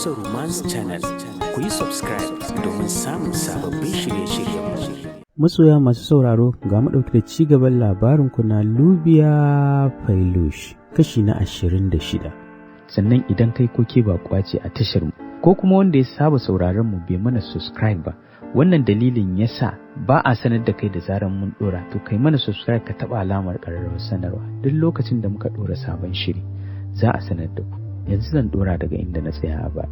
Hausa Romance Channel. Ku yi subscribe domin samun sababbin shirye-shiryenmu. Masoya masu sauraro ga mu ɗauki da ci gaban labarin ku na Lubiya Failush kashi na 26. Sannan idan kai koke ba kwace a tashar mu ko kuma wanda ya saba sauraron mu bai mana subscribe ba, wannan dalilin yasa ba a sanar da kai da zaran mun dora, to kai mana subscribe ka taba alamar ƙararrawar sanarwa duk lokacin da muka dora sabon shiri za a sanar da ku. Yanzu zan dora daga inda na tsaya a baya.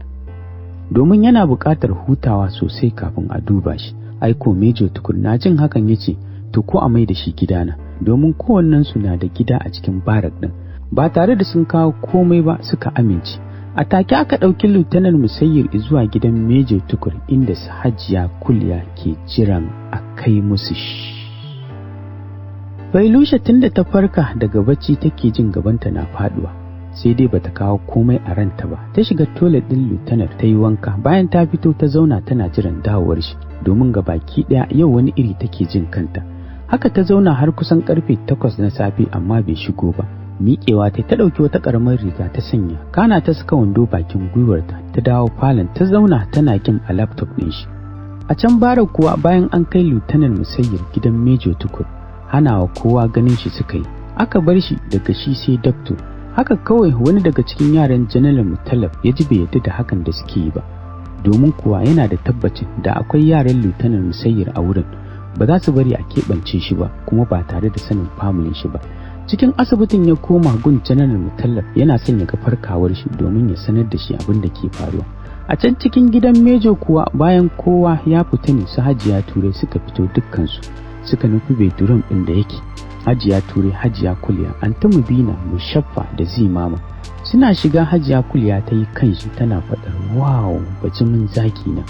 Domin yana buƙatar hutawa sosai kafin a duba shi. Aiko Mejo tukunna jin hakan yace to ko a mai da shi gidana, domin kowannen su na da gida a cikin barak din. Ba tare da sun kawo komai ba suka amince. A take aka ɗauki Lieutenant Musayyir zuwa gidan Mejo Tukur inda su Hajiya Kulya ke jiran a kai musu shi. Failusha tunda ta farka daga bacci take jin gabanta na faduwa. Sai dai bata kawo komai a ranta ba. Ta shiga toilet din Lieutenant ta yi wanka, bayan ta fito ta zauna tana jiran dawowar shi, domin gabaki daya yau wani iri take jin kanta. Haka ta zauna har kusan karfe 8 na safe amma bai shigo ba. Miƙewa ta ɗauki wata ƙaramar riga ta sanya, kana ta saka wando bakin gwiwarta, ta dawo falon ta zauna tana kin a laptop ɗin shi. A can bara kuwa bayan an kai Lieutenant Musayyir gidan Mejo Tukur, hanawa kowa ganin shi suka yi. Aka bar shi daga shi sai Doctor. Haka kawai wani daga cikin yaran General Mutallab ya ji bai yarda da hakan da suke yi ba. Domin kuwa yana da tabbacin da akwai yaran Lieutenant Musayyir a wurin, ba za su bari a keɓance shi ba kuma ba tare da sanin familin shi ba. Cikin asibitin ya koma gun General Mutallab yana son ya ga farkawar shi domin ya sanar da shi abin da ke faruwa. A can cikin gidan Mejo kuwa bayan kowa ya fita ne su Hajiya Ture suka fito dukkansu suka nufi bedroom ɗin da yake. Hajiya Ture, Hajiya Kulya, Anti Mubina, Mushaffa da Zimama. Suna shiga Hajiya Kulya ta yi kanshi tana faɗar wow bajimin zaki na.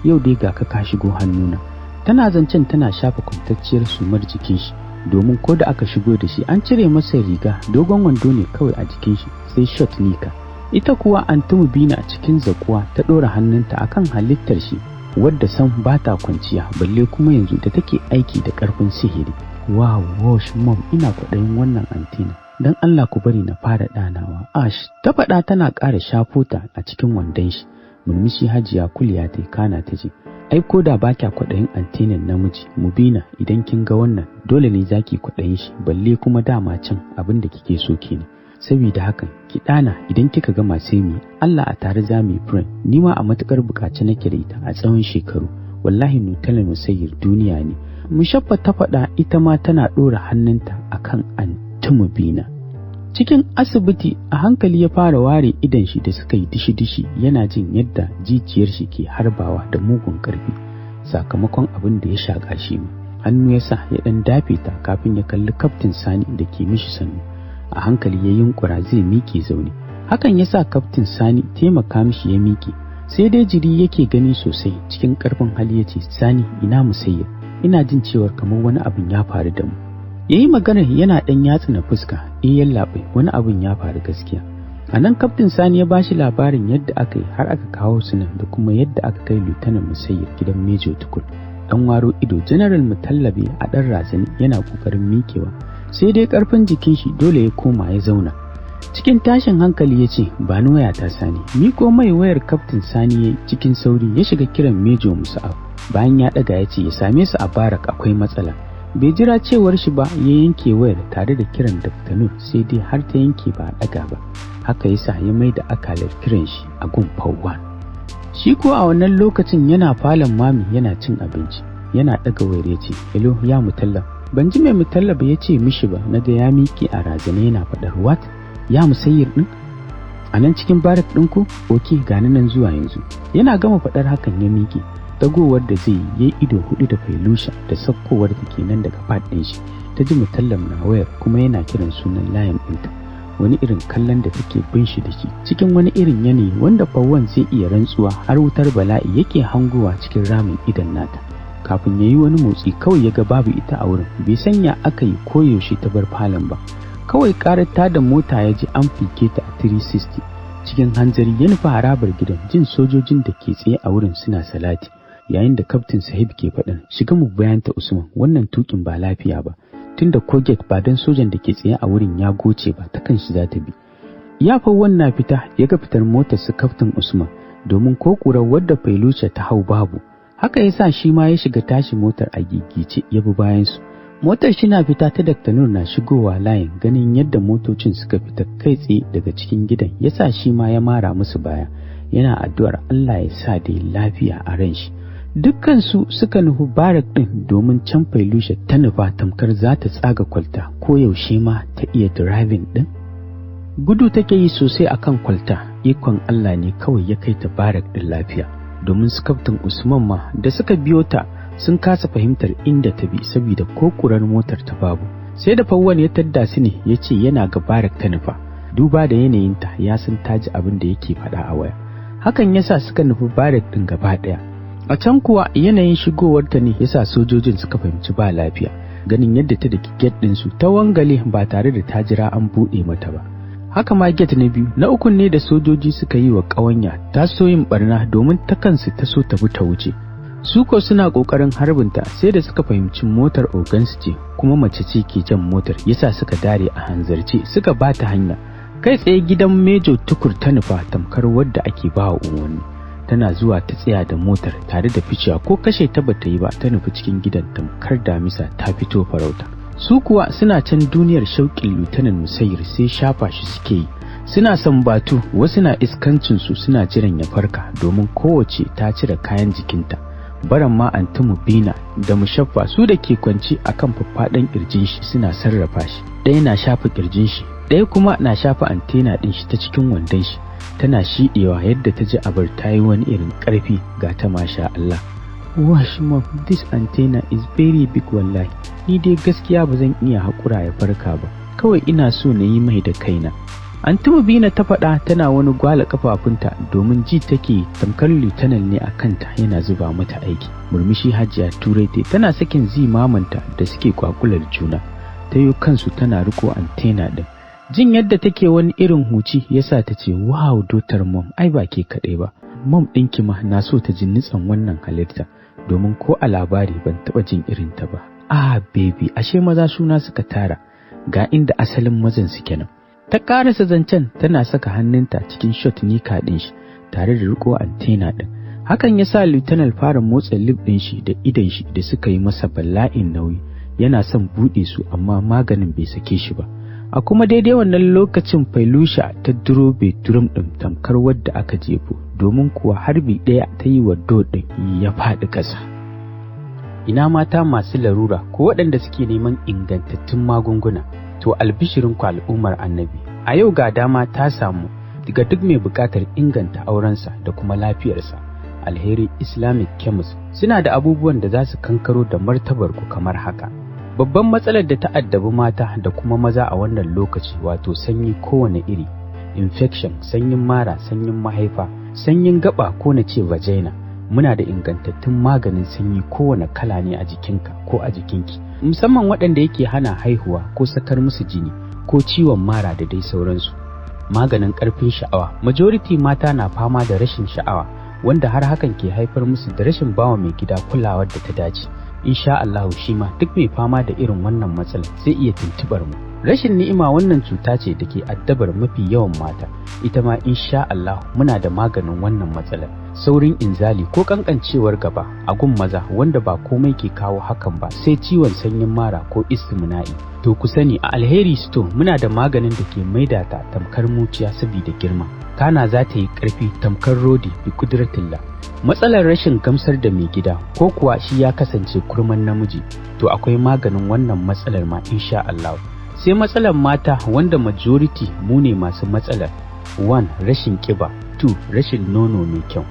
Yau dai ga ka shigo hannuna. Tana zancen tana shafa kwantacciyar sumar jikin shi. Domin ko da aka shigo da shi an cire masa riga, dogon wando ne kawai a jikin shi sai short nika. Ita kuwa Anti Mubina a cikin zakuwa ta ɗora hannunta akan halittar shi wadda san ba ta kwanciya, balle kuma yanzu da take aiki da ƙarfin sihiri. Wow, wash mom, ina kwaɗayin wannan antina. Dan Allah ku bari na fara ɗanawa. Ash ta faɗa tana ƙara shafo ta a cikin wandon shi. Murmushi Hajiya Kulya ta kana ta ce, ai ko da ba kya kwaɗayin antinin namiji, Mubina idan kin ga wannan dole ne zaki kwaɗayin shi, balle kuma dama can abin da kike so kenan. Saboda hakan ki ɗana idan kika gama sai mu Allah a tare za mu yi friend. Ni ma a matukar bukaci nake da ita a tsawon shekaru. Wallahi Lieutenant Musayyir duniya ne. Mushaffa ta faɗa ita ma tana ɗora hannunta akan Anti Mubina. Cikin asibiti a hankali ya fara ware idan shi da suka yi dishi-dishi, yana jin yadda jijiyar shi ke harbawa da mugun ƙarfi sakamakon abin da ya shaƙa shi ma. Hannu ya sa ya ɗan dafe ta kafin ya kalli Kaftin Sani da ke mishi sannu. A hankali ya yunkura zai miƙe zaune. Hakan ya sa Kaftin Sani taimaka mishi ya miƙe. Sai dai jiri yake gani sosai. Cikin ƙarfin hali ya ce, Sani ina Musayyir, ina jin cewar kamar wani abin ya faru da mu. Yayi maganar yana ɗan yatsuna fuska, yallaɓai wani abin ya faru gaskiya. A nan Kaftin Sani ya bashi labarin yadda aka yi har aka kawo su nan da kuma yadda aka kai Lieutenant Musayyir gidan Mejo Tukur. Dan waro ido General Mutallabe a ɗan razani yana ƙoƙarin miƙewa, sai dai ƙarfin jikin shi dole ya koma ya zauna. Cikin tashin hankali ya ce, ba ni waya ta Sani. Miko mai wayar Kaftin Sani ya cikin sauri ya shiga kiran Mejo Musa'ab. Bayan ya ɗaga ya ce ya same su a barak akwai matsala. Bai jira cewar shi ba ya yanke wayar tare da kiran Dr. Nur, sai dai har ta yanke ba a ɗaga ba. Haka yasa ya mai da akalar kiran shi a gun Fawwan. Shi ko a wannan lokacin yana falon mami yana cin abinci. Yana ɗaga wayar ya ce, hello ya Mutallab. Ban ji mai Mutallab ya ce mishi ba, na ga ya miƙe a razane yana faɗar what? Ya Musayyir ɗin? A nan cikin barak ɗinku? Oke gani nan zuwa yanzu. Yana gama faɗar hakan ya miƙe. Dagowar da zai yi ido hudu da Failusha da sakkowar da kenan daga pad ɗin shi. Ta ji Mutallab na wayar kuma yana kiran sunan layin ɗinta. Wani irin kallon da take bin shi da shi cikin wani irin yanayi wanda Fawwan zai iya rantsuwa har wutar bala'i yake hangowa cikin ramin idan nata. Kafin ya yi wani motsi kawai ya ga babu ita a wurin, bai sanya aka yi koyaushe ta bar falon ba. Kawai karata da mota ya ji an fike ta a 360. Cikin hanzari ya nufi harabar gidan jin sojojin da ke tsaye a wurin suna salati. Yayin da Kaftin Sahib ke faɗin shiga mu bayanta Usman, wannan tukin ba lafiya ba, tunda Koget ba dan sojan da ke tsaye a wurin ya goce ba ta kan shi za ta bi. Ya fa wannan fita ya ga fitar motar su Kaftin Usman domin ko ƙurar wadda Failuce ta hau babu. Haka yasa shi ma ya shiga tashi motar a gigice ya bi bayan su. Motar shi na fita ta Dr. Nur na shigowa layin, ganin yadda motocin suka fita kai tsaye daga cikin gidan yasa shi ma ya mara musu baya, yana addu'ar Allah ya sa da lafiya a ran shi. Dukkan su suka nufi barak din domin can Failuce ta nufa tamkar za ta tsaga kwalta ko yaushe ma ta iya driving din. Gudu take yi sosai akan kwalta, ikon Allah ne kawai ya kai ta barak din lafiya, domin su Kaftin Usman ma da suka biyo ta sun kasa fahimtar inda ta bi saboda ko kurar motar ta babu. Sai da Fawwan ya tadda su ne ya ce yana ga barak ta nufa, duba da yanayinta ya san ta ji abin da yake faɗa a waya. Hakan yasa suka nufi barak din gaba ɗaya. A can kuwa yanayin shigowar ta ne yasa sojojin suka fahimci ba lafiya, ganin yadda ta daki gate din su ta wangale ba tare da ta jira an buɗe mata ba. Haka ma gate na biyu na ukun ne da sojoji suka yi wa ƙawanya ta so yin barna domin ta kansu ta so ta bi ta wuce. Suko suna kokarin harbinta sai da suka fahimci motar ogansu ce kuma mace ce ke jan motar, yasa suka dare a hanzarce suka ba ta hanya kai tsaye gidan Mejo Tukur ta nufa tamkar wadda ake ba wa umarni. Tana zuwa ta tsaya da motar tare da ficiya ko kashe ta bata yi ba, ta nufi cikin gidan tamkar damisa ta fito farauta. Su kuwa suna can duniyar shauƙin Lieutenant Musayyir sai shafa shi suke yi, suna sambatu, wasu na iskancin su suna jiran ya farka domin kowace ta cire kayan jikinta. Baran ma Antumu Bina da Mushaffa su da ke kwance akan faffaɗan kirjin shi suna sarrafa shi, ɗaya na shafa kirjin shi, ɗaya kuma na shafa antena ɗin shi ta cikin wandon shi, tana shiɗewa yadda ta ji abar ta yi wani irin ƙarfi ga ta masha Allah. Wash mom, this antenna is very big wallahi, ni dai gaskiya ba zan iya haƙura ya farka ba, kawai ina so na yi mai da kaina. Antumu Bina ta faɗa tana wani gwala kafafunta domin ji take tamkar lieutenant ne a kanta yana zuba mata aiki. Murmushi Hajiya Turai tana sakin mamanta da suke kwakular juna. Ta yi kansu tana riko antena din. Jin yadda take wani irin huci yasa ta ce, "Wow, dotar mom, ai ba ke kaɗai ba. Mom ɗinki ma na so ta ji nitsan wannan halitta, domin ko a labari ban taɓa jin irin ta ba. Ah baby, ashe maza suna suka tara, ga inda asalin mazan suke nan." Ta karasa zancen tana saka hannunta cikin shot nika din shi tare da riko antena din. Hakan yasa lieutenant fara motsa lip din shi da idan shi da suka yi masa bala'in nauyi, yana son bude su amma maganin bai sake shi ba. A kuma daidai wannan lokacin Failuce ta duro bedroom din tamkar wadda aka jefo, domin kuwa harbi daya ta yi wa do din ya faɗi ƙasa. Ina mata masu larura ko waɗanda suke neman ingantattun magunguna, to albishirin ku al'ummar Annabi, a yau ga dama ta samu daga duk mai buƙatar inganta aurensa da kuma lafiyarsa. Alheri Islamic Chemist suna da abubuwan da za su kankaro da martabar ku kamar haka. Babban matsalar da ta addabi mata da kuma maza a wannan lokaci wato sanyi kowane iri, infection, sanyin mara, sanyin mahaifa, sanyin gaba ko na ce vagina. Muna da ingantattun maganin sanyi kowane kala ne a jikinka ko a jikinki, musamman waɗanda yake hana haihuwa ko sakar musu jini ko ciwon mara da dai sauransu. Maganin ƙarfin sha'awa, majority mata na fama da rashin sha'awa wanda har hakan ke haifar musu da rashin bawa mai gida kulawar da ta dace. Insha Allah shi ma duk mai fama da irin wannan matsala zai iya tuntubar mu. Rashin ni'ima wannan cuta ce da ke addabar mafi yawan mata, ita ma insha Allah muna da maganin wannan matsalar. Saurin inzali ko kankancewar gaba a gun maza wanda ba komai ke kawo hakan ba sai ciwon sanyin mara ko istimna'i. To ku sani a Alheri Store muna da maganin da ke maida ta tamkar muciya saboda girma, kana za ta yi ƙarfi tamkar rodi bi kudratillah. Matsalar rashin gamsar da mai gida ko kuwa shi ya kasance kurman namiji, to akwai maganin wannan matsalar ma insha Allah. Sai matsalar mata wanda majority mu ne masu matsalar. 1. Rashin kiba. 2. Rashin nono mai kyau.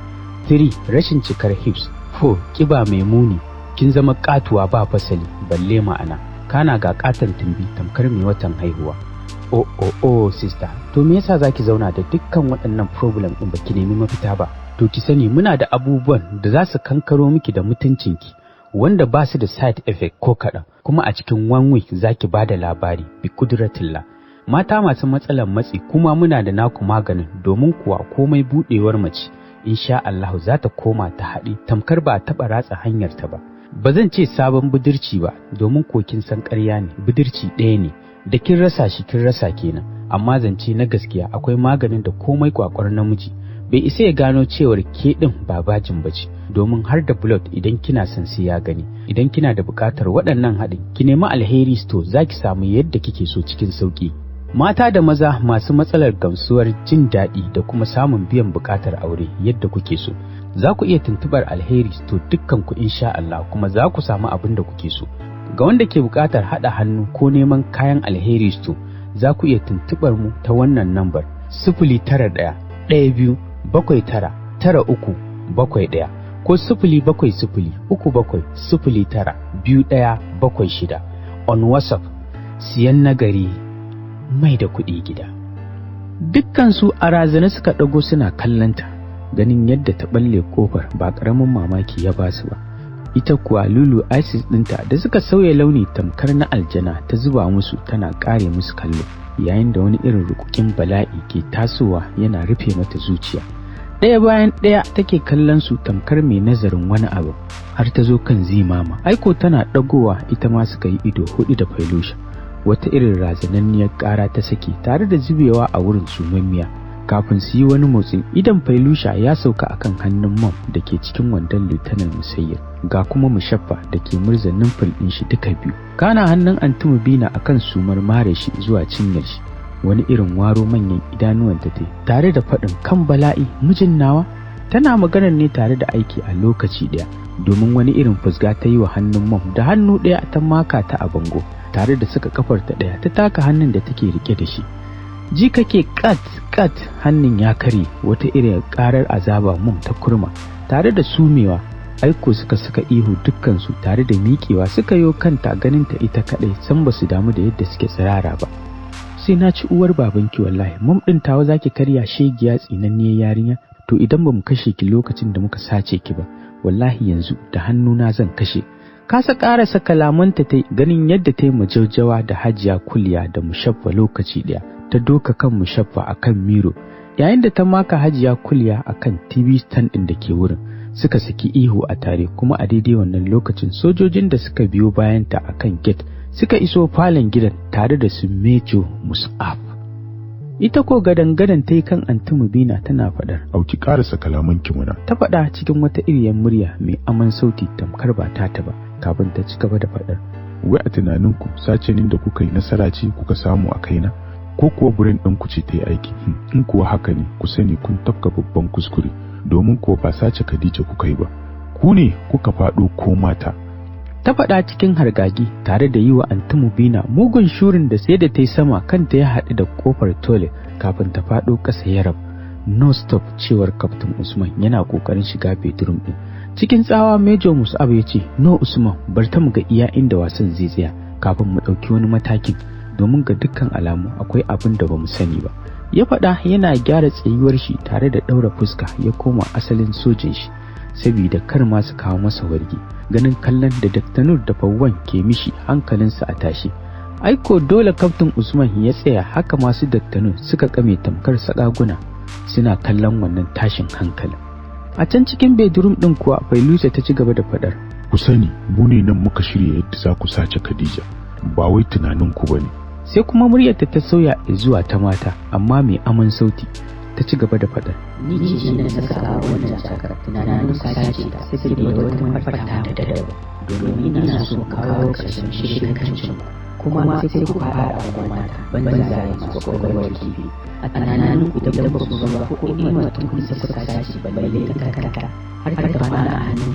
3. Rashin cikar hips. 4. Kiba mai muni, kin zama katuwa ba fasali balle ma'ana, kana ga katan tumbi tamkar mai watan haihuwa. Oh sister, to me yasa zaki zauna da dukkan waɗannan problem din baki nemi mafita ba? To ki sani muna da abubuwan da za su kankaro miki da mutuncinki wanda ba su da side effect ko kaɗan, kuma a cikin 1 week zaki bada labari bi kudratillah. Mata masu matsalar matsi kuma muna da naku maganin, domin kuwa komai budewar mace insha Allah za ta koma ta haɗi tamkar ba taɓa ratsa hanyar ta ba. Ba zan ce sabon budurci ba domin ko kin san ƙarya ne, budurci ɗaya ne da kin rasa shi kin rasa kenan, amma zance na gaskiya akwai maganin da komai kwakwar namiji bai isa ya gano cewar ke din ba bajin bace, domin har da blood idan kina son sai ya gani. Idan kina da buƙatar waɗannan haɗin, ki nemi Alheri Store zaki samu yadda kike so cikin sauki. Mata da maza masu matsalar gamsuwar jin daɗi da kuma samun biyan buƙatar aure yadda kuke so, za ku iya tuntubar Alheri Store dukkan ku insha Allah, kuma za ku samu abin da kuke so. Ga wanda ke buƙatar haɗa hannu ko neman kayan Alheri Store, za ku iya tuntubar mu ta wannan lambar 09112799371 ko 07037092176 on WhatsApp. Siyan nagari mai da kuɗi gida. Dukkansu a razana suka ɗago suna kallanta, ganin yadda ta balle kofar ba ƙaramin mamaki ya ba su ba. Ita kuwa Lulu Isis ɗinta da suka sauya launi tamkar na aljana ta zuba musu tana ƙare musu kallo, yayin da wani irin rukukin bala'i ke tasowa yana rufe mata zuciya. Ɗaya bayan ɗaya take kallon su tamkar mai nazarin wani abu, har ta zo kan Zimama. Aiko tana ɗagowa ita ma suka yi ido hudu da Failusha. Wata irin razananniyar ƙara ta saki tare da zubewa a wurin sumammiya. Kafin su yi wani motsin, idan Failusha ya sauka akan hannun Mom da ke cikin wandon Lieutenant Musayyir, ga kuma Mushaffa da ke murza numfil ɗin shi duka biyu. Kana hannun Anti Mubina akan sumar mare shi zuwa cinyar shi. Wani irin waro manyan idanuwanta ta tare da faɗin, kan bala'i mijin nawa. Tana maganar ne tare da aiki a lokaci ɗaya, domin wani irin fusga ta yi wa hannun Mom da hannu ɗaya ta maka ta a bango, tare da saka kafarta ɗaya ta taka hannun da take rike da shi. Ji kake kat hannun ya kare, wata irin karar azaba Mom ta kurma tare da sumewa. Aiko suka saka ihu dukkansu tare da miƙewa suka yo kanta, ganin ta ita kadai san ba su damu da yadda suke tsirara ba. Sai na ci uwar babanki wallahi, Mom din tawa zaki karya shegiya tsinanniyar yarinya. To idan bamu kashe ki lokacin da muka sace ki ba, wallahi yanzu da hannuna zan kashe. Kasa ƙarasa kalamanta ta ganin yadda ta yi majaujawa da Hajiya Kulya da Mushaffa lokaci ɗaya. Ta doka kan Mushaffa akan miro, yayin da ta maka Hajiya Kulya akan TV stand ɗin da ke wurin. Suka saki ihu a tare, kuma a daidai wannan lokacin sojojin da suka biyo bayanta akan gate suka iso falon gidan tare da su Mejo Mus'ab. Ita ko gadan-gadan ta yi kan Anti Mubina tana faɗar, auki ƙarasa kalamanki muna. Ta faɗa cikin wata iriyar murya mai aman sauti tamkar ba ta ba, kafin ta ci gaba da faɗar, wai a tunaninku sace nin da kuka yi nasara ce kuka samu a kaina, ko kuwa burin ɗanku ce ta yi aiki? In kuwa haka ne, ku sani kun tafka babban kuskure, domin kuwa ba sace Khadija kuka yi ba, ku ne kuka faɗo ko mata. Ta faɗa cikin hargagi tare da yi wa Anti Mubina mugun shurin da sai da ta yi sama kanta ya haɗu da kofar toilet kafin ta faɗo ƙasa ya rabu. No stop, cewar Captain Usman yana ƙoƙarin shiga bedroom ɗin. Cikin tsawa Major Mus'ab ya ce, no Usman, bar ta mu ga iya inda wasan zai tsaya kafin mu ɗauki wani matakin, domin ga dukkan alamu akwai abin da bamu sani ba. Ya faɗa yana gyara tsayuwar shi tare da ɗaura fuska ya koma asalin sojin shi, saboda kar ma su kawo masa wargi. Ganin kallon da Dr. Nur da Fawwan ke mishi, hankalinsa a tashi. Aiko dole Captain Usman ya tsaya, haka masu Dr. Nur suka kame tamkar sakaguna suna kallon wannan tashin hankalin. A can cikin bedroom din kuwa Failusa ta ci gaba da faɗar, ku sani mu ne nan muka shirya yadda za ku sace Khadija, ba wai tunanin ku bane. Sai kuma muryarta ta sauya zuwa ta mata, amma mai aman sauti. Ta ci gaba da faɗar, ni ce na saka wannan sakar tunanin sace ta sai da wata mafata da daban, domin ina so kawo ƙarshen shirkancin kuma sai ku fara a mata banza masu kwakwalwar kifi. A tunanin ku da ba ku zuwa ko ima tun kun saka sace balle ta kaka har ta fara a hannun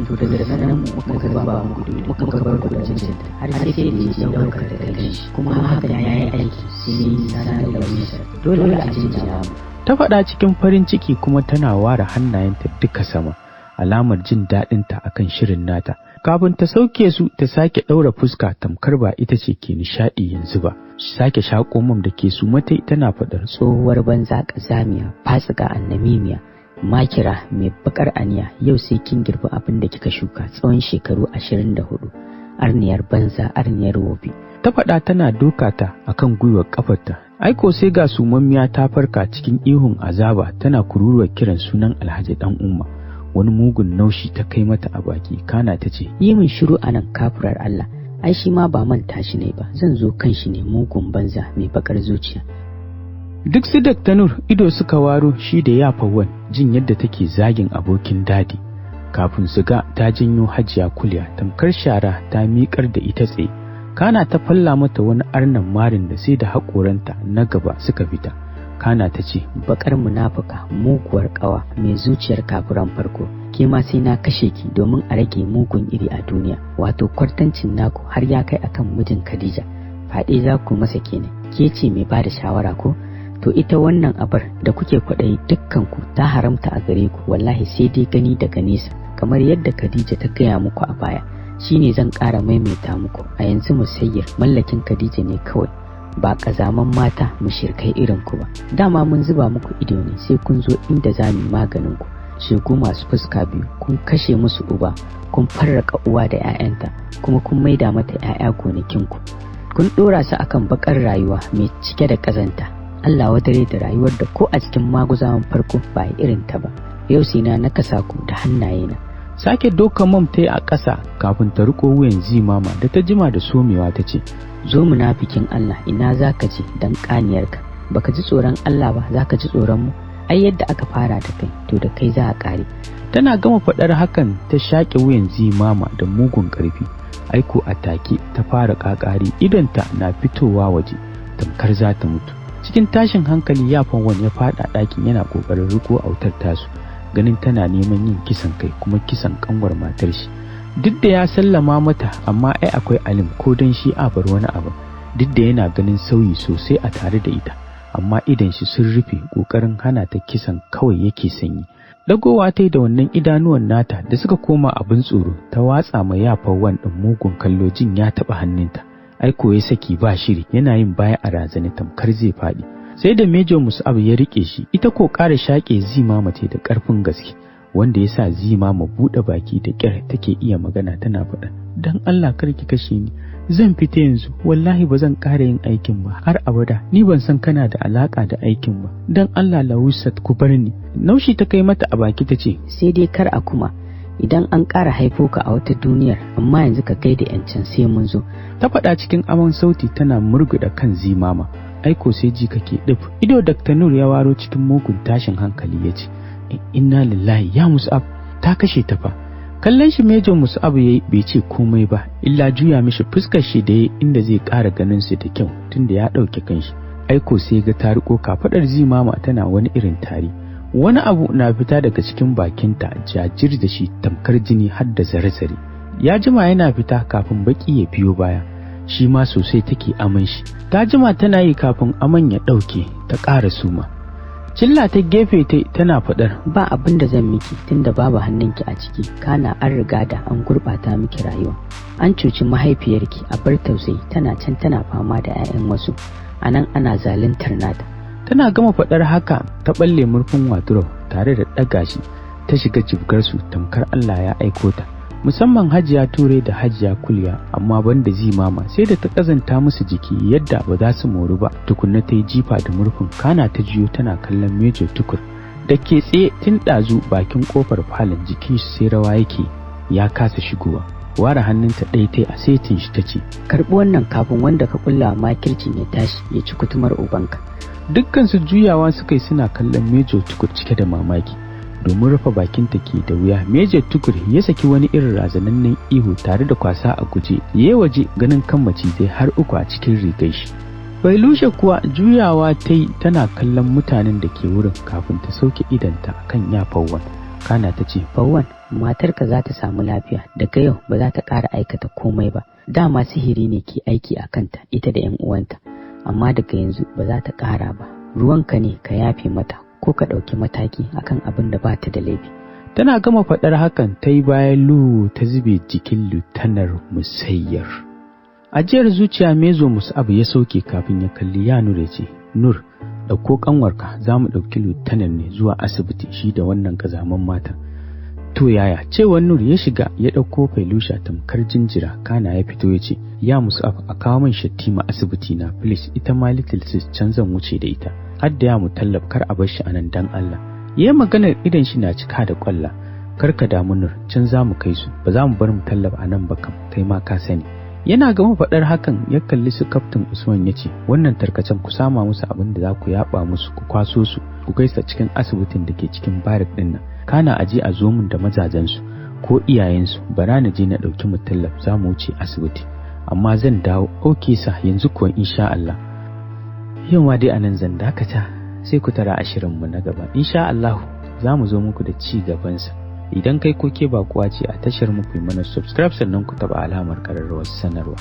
ku, to da sanan muka ba muka bar ku da jinjin har sai da ya dauka da kanshi, kuma haka yayi aiki sai sanar da wani dole a jinjina mu. Ta faɗa cikin farin ciki kuma tana ware hannayenta duka sama, alamar jin daɗinta akan shirin nata. Kafin ta sauke su ta sake ɗaura fuska tamkar ba ita ce ke nishaɗi yanzu ba. Sake shaƙo Mom da ke su mata tana faɗar, tsohuwar banza ƙazamiya, fasika annamimiya, makira mai bakar aniya, yau sai kin girbi abin da kika shuka tsawon shekaru 24. Arniyar banza, arniyar wofi. Ta faɗa tana doka ta akan gwiwar kafarta. Aiko sai ga sumammiya ta farka cikin ihun azaba tana kururuwar kiran sunan Alhaji Dan Umma. Wani mugun naushi ta kai mata a baki, kana ta ce, yi min shiru anan kafurar Allah, ai shi ma ba manta shi ne ba, zan zo kan shi ne mugun banza mai bakar zuciya. Duk su Dr. Nur ido suka waro shi da ya Fawwan jin yadda take zagin abokin dadi. Kafin su ga ta janyo Hajiya Kulya tamkar shara ta miƙar da ita tsaye. Kana ta falla mata wani arnan marin da sai da haƙoranta na gaba suka fita. Kana ta ce, bakar munafuka, muguwar kawa, mai zuciyar kafuran farko. Ke ma sai na kashe ki domin a rage mugun iri a duniya. Wato kwartancin naku har ya kai akan mijin Khadija. Faɗe za ku masa kenan. Ke ce mai bada shawara ko? To ita wannan abar da kuke kwaɗayi dukkanku ta haramta a gare ku, wallahi sai dai gani daga nesa. Kamar yadda Khadija ta gaya muku a baya, shine zan ƙara maimaita muku. A yanzu Musayyir mallakin Khadija ne kawai, ba kazaman mata mushirkai irin ku ba. Dama mun zuba muku ido ne sai kun zo inda za mu maganin ku. Shegu masu fuska biyu, kun kashe musu uba, kun farraka uwa da 'ya'yanta, kuma kun maida mata 'ya'ya gonakin ku. Kun dora su akan bakar rayuwa mai cike da kazanta. Allah wadare da rayuwar da ko a cikin maguzawan farko ba irin ta ba. Yau sai na nakasa ku da hannayena. Sake dokan mom ta yi a ƙasa kafin ta riko wuyan Zimama da ta jima da somewa ta ce, zo munafikin Allah, ina zaka je dan kaniyarka? Baka ji tsoron Allah ba, zaka ji tsoron mu? Ai yadda aka fara da kai to da kai za a kare. Tana gama faɗar hakan ta shaƙe wuyan Zimama da mugun ƙarfi. Aiko a take ta fara ƙaƙari, idonta na fitowa waje tamkar za ta mutu. Cikin tashin hankali ya Fawwan ya faɗa ɗakin yana ƙoƙarin riko autar tasu, ganin tana neman yin kisan kai kuma kisan kanwar matar shi. Duk da ya sallama mata, amma ai akwai Alim ko dan shi a bar wani abu. Duk da yana ganin sauyi sosai a tare da ita, amma idan shi sun rufe, kokarin hana ta kisan kawai yake sanyi. Dagowa ta da wannan idanuwan nata da suka koma abin tsoro, ta watsa ma ya Fawwan din mugun kallo jin ya taba hannunta. Aiko ya saki ba shiri, yana yin baya a razane tamkar zai faɗi. Sai da Major Mus'ab ya rike shi, ita ko ƙara shaƙe Zimama ce da ƙarfin gaske, wanda yasa Zimama buɗe baki da ƙyar take iya magana tana faɗa, dan Allah kar ki kashe ni, zan fita yanzu, wallahi ba zan ƙara yin aikin ba har abada, ni ban san kana da alaka da aikin ba, dan Allah Lawusat ku bar ni. Naushi ta kai mata a baki ta ce, sai dai kar a kuma, idan an ƙara haifo ka a wata duniyar, amma yanzu ka kai da yancin sai mun zo. Ta faɗa cikin aman sauti tana murguda kan Zimama. Aiko sai ji kake dif. Ido Dr. Nur ya waro cikin mugun tashin hankali ya ce, inna lillahi ya Mus'ab, ta kashe ta fa. Kallon shi Major Mus'ab yayi bai ce komai ba, illa juya mishi fuskar shi da yayi inda zai ƙara ganin su da kyau tunda ya ɗauke kanshi. Aiko sai ga ta riko kafadar Zimama tana wani irin tari. Wani abu na fita daga cikin bakinta jajir da shi tamkar jini har da zare-zare. Ya jima yana fita kafin baki ya biyo baya. Shi ma sosai take aman shi. Ta jima tana yi kafin aman ya ɗauke ta ƙara suma. Cilla ta gefe tana faɗar, ba abin da zan miki tunda babu hannunki a ciki, kana an riga da an gurɓata miki rayuwa. An cuci mahaifiyarki a bar tausayi, tana can tana fama da 'ya'yan wasu, anan ana zaluntar nata. Tana gama faɗar haka ta ɓalle murfin waduro tare da ɗaga shi ta shiga jibgarsu tamkar Allah ya aiko ta. Musamman Hajiya Ture da Hajiya Kulya, amma banda Zimama sai da ta kazanta musu jiki yadda ba za su moru ba. Tukunna ta yi jifa da murfin, kana ta jiyo tana kallon Major Tukur da ke tsaye tun ɗazu bakin kofar falon, jikin shi sai rawa yake, ya kasa shigowa. Ware hannunta ɗaya tai a setin shi ta ce, karɓi wannan kafin wanda ka kulla makircin ya tashi ya ci kutumar ubanka. Dukkan su juyawa suka yi suna kallon Major Tukur cike da mamaki. Domin rufe bakinta ke da wuya, Major Tukur ya saki wani irin razanannen ihu tare da kwasa a guje, yayi waje ganin kan macizai har uku a cikin rigar shi. Bailusha kuwa juyawa ta yi tana kallon mutanen da ke wurin kafin ta sauke idanta kan ya Fawwan. Kana ta ce, Fawwan, matarka za ta samu lafiya, daga yau ba za ta ƙara aikata komai ba. Dama sihiri ne ke aiki a kanta ita da 'yan uwanta, amma daga yanzu ba za ta ƙara ba. Ruwanka ne ka yafe mata ko ka ɗauki mataki akan abin da ba ta da laifi. Tana gama faɗar hakan ta yi bayan Lu ta zube jikin Lutanar Musayyar. Ajiyar zuciya Major Mus'ab ya sauke kafin ya kalli ya Nur ya ce, Nur, ɗauko ƙanwarka, za mu ɗauki Lutanar ne zuwa asibiti shi da wannan kazaman matan. To yaya, cewar Nur ya shiga ya ɗauko Failusha tamkar jinjira, kana ya fito ya ce, ya Mus'ab a kawo min Shattima asibiti na please, ita ma Little Sis can zan wuce da ita. Har da ya Mutallab kar a bar shi anan dan Allah. Yayin maganar idan shi na cika da kwalla. Kar ka damu Nur, can za mu kai su, ba za mu bar Mutallab anan ba kam, kai ma ka sani. Yana gama faɗar hakan ya kalli su Kaftin Usman ya ce, wannan tarkacen ku sama musu abin da za ku yaba musu, ku kwaso su ku kai su cikin asibitin da ke cikin barik ɗin nan, kana aje a zo min da mazajensu ko iyayensu, bara na je na ɗauki mutallaf za mu wuce asibiti, amma zan dawo. Oke sa, yanzu kuwa insha Allah. Yau ma dai anan zan dakata, sai ku tara mu na gaba insha Allah, za mu zo muku da ci gabansa. Idan kai ko ke ba kuwa ce a tashar mu, ku yi mana subscribe sannan ku taba alamar ƙararrawar sanarwa.